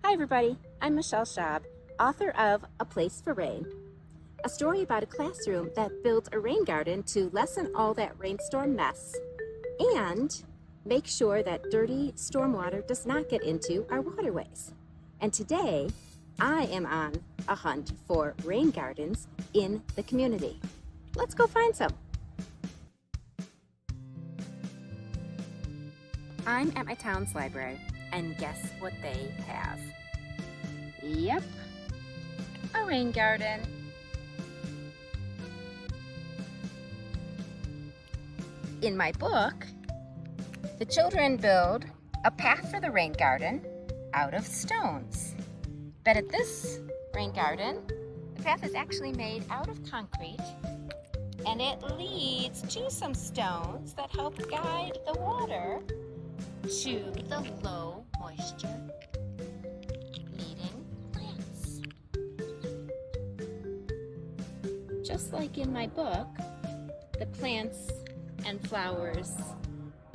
Hi everybody, I'm Michelle Schaub, author of A Place for Rain, a story about a classroom that builds a rain garden to lessen all that rainstorm mess and make sure that dirty stormwater does not get into our waterways. And today, I am on a hunt for rain gardens in the community. Let's go find some. I'm at my town's library, and guess what they have? Yep, a rain garden. In my book, the children build a path for the rain garden out of stones. But at this rain garden, the path is actually made out of concrete, and it leads to some stones that help guide the water to the low moisture needing plants. Just like in my book, the plants and flowers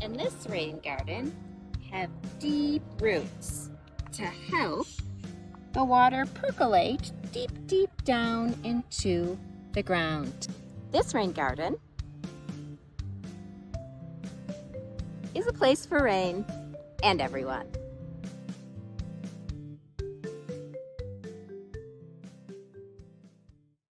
in this rain garden have deep roots to help the water percolate deep down into the ground. This rain garden is a place for rain and everyone.